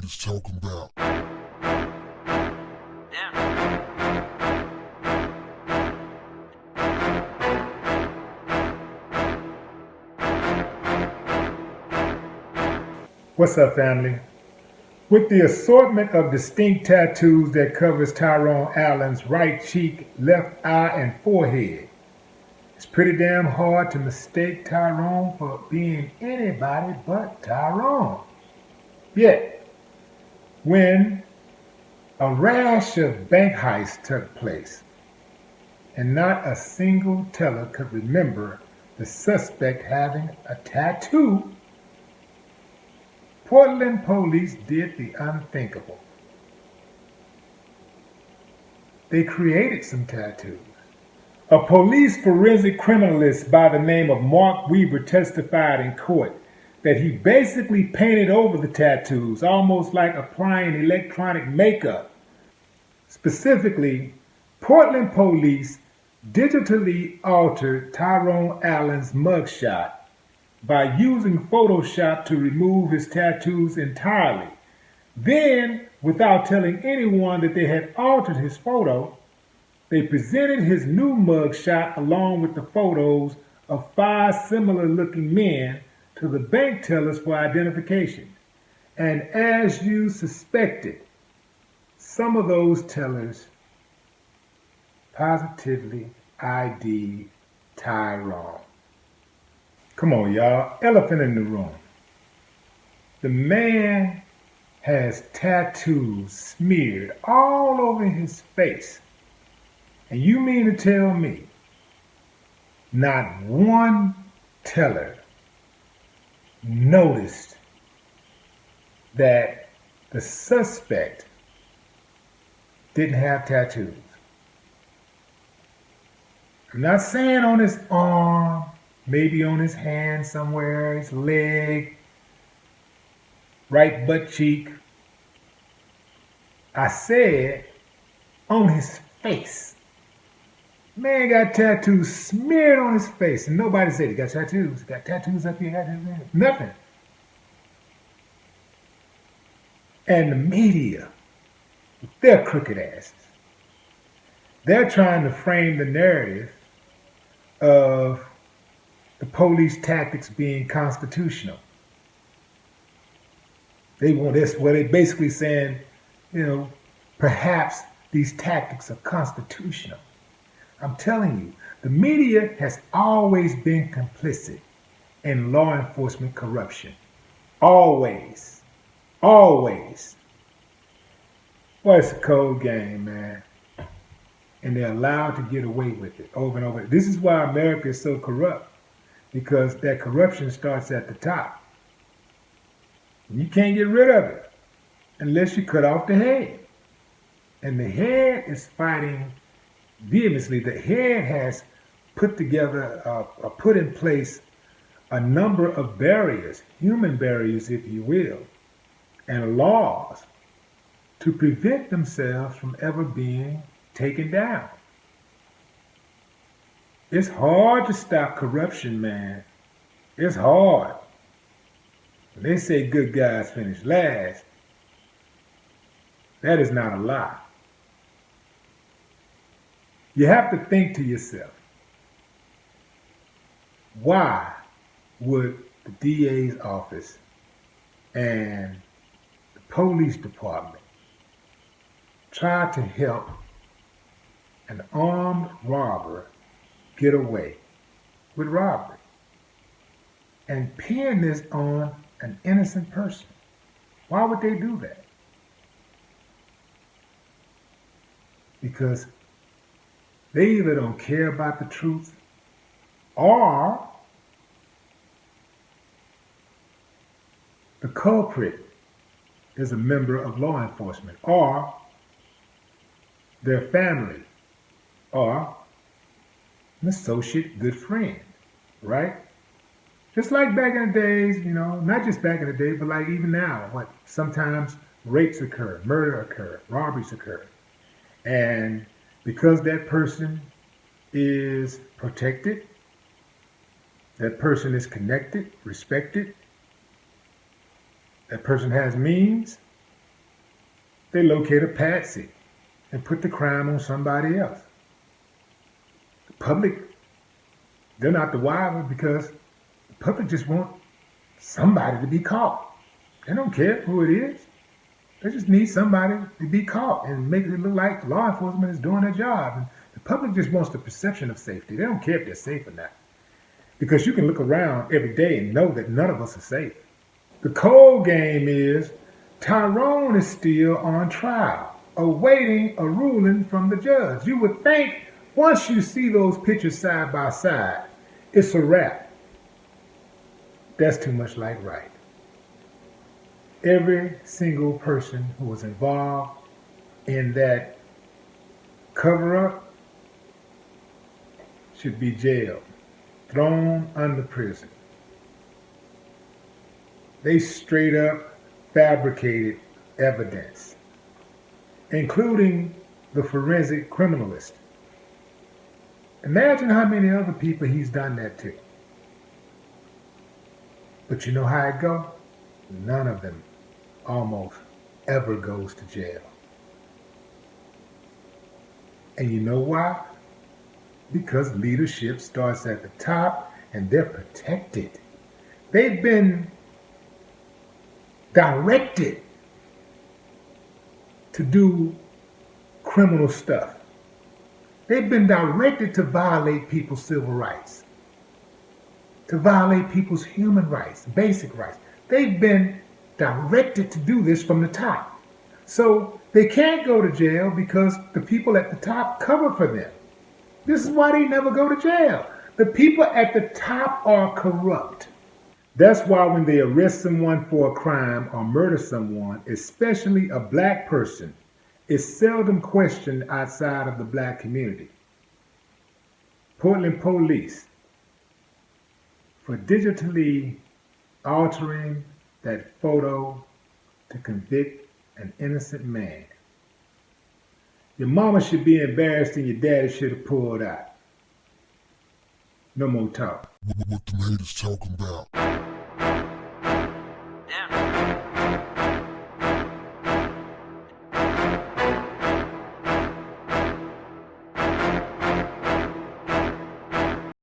is talking about. What's up, family? With the assortment of distinct tattoos that covers Tyrone Allen's right cheek, left eye, and forehead, it's pretty damn hard to mistake Tyrone for being anybody but Tyrone. Yet, when a rash of bank heists took place, and not a single teller could remember the suspect having a tattoo, Portland police did the unthinkable. They created some tattoos. A police forensic criminalist by the name of Mark Weaver testified in court that he basically painted over the tattoos, almost like applying electronic makeup. Specifically, Portland police digitally altered Tyrone Allen's mugshot by using Photoshop to remove his tattoos entirely. Then, without telling anyone that they had altered his photo, they presented his new mugshot along with the photos of 5 similar-looking men to the bank tellers for identification. And as you suspected, some of those tellers positively ID'd Tyrone. Come on, y'all. Elephant in the room. The man has tattoos smeared all over his face. And you mean to tell me not one teller noticed that the suspect didn't have tattoos? I'm not saying on his arm, maybe on his hand somewhere, his leg, right butt cheek. I said on his face. Man got tattoos smeared on his face, and nobody said he got tattoos. He got tattoos up here, got tattoos there. Nothing. And the media, with their crooked asses, they're trying to frame the narrative of the police tactics being constitutional. They want this, well, they're basically saying, perhaps these tactics are constitutional. I'm telling you, the media has always been complicit in law enforcement corruption. Always. Always. Well, it's a cold game, man. And they're allowed to get away with it over and over. This is why America is so corrupt. Because that corruption starts at the top. You can't get rid of it unless you cut off the head. And the head is fighting vehemently. The head has put in place a number of barriers, human barriers, if you will, and laws to prevent themselves from ever being taken down. It's hard to stop corruption, man. It's hard. They say good guys finish last. That is not a lie. You have to think to yourself, why would the DA's office and the police department try to help an armed robber get away with robbery and pin this on an innocent person? Why would they do that? Because they either don't care about the truth, or the culprit is a member of law enforcement, or their family, or an associate, good friend, right? Just like back in the days, not just back in the day, but like even now, sometimes rapes occur, murder occur, robberies occur. And because that person is protected, that person is connected, respected, that person has means, They locate a patsy and put the crime on somebody else. The public, they're not the wiser because the public just want somebody to be caught. They don't care who it is. They just need somebody to be caught and make it look like law enforcement is doing their job. And the public just wants the perception of safety. They don't care if they're safe or not. Because you can look around every day and know that none of us are safe. The cold game is Tyrone is still on trial, awaiting a ruling from the judge. You would think once you see those pictures side by side, it's a wrap. That's too much like right. Every single person who was involved in that cover-up should be jailed, thrown under prison. They straight up fabricated evidence, including the forensic criminalist. Imagine how many other people he's done that to. But you know how it goes? None of them almost ever goes to jail. And you know why? Because leadership starts at the top and they're protected. They've been directed to do criminal stuff. They've been directed to violate people's civil rights, to violate people's human rights, basic rights. They've been directed to do this from the top. So they can't go to jail because the people at the top cover for them. This is why they never go to jail. The people at the top are corrupt. That's why when they arrest someone for a crime or murder someone, especially a black person, it's seldom questioned outside of the black community. Portland police, for digitally altering that photo to convict an innocent man. Your mama should be embarrassed and your daddy should have pulled out. No more talk. What them haters talking about?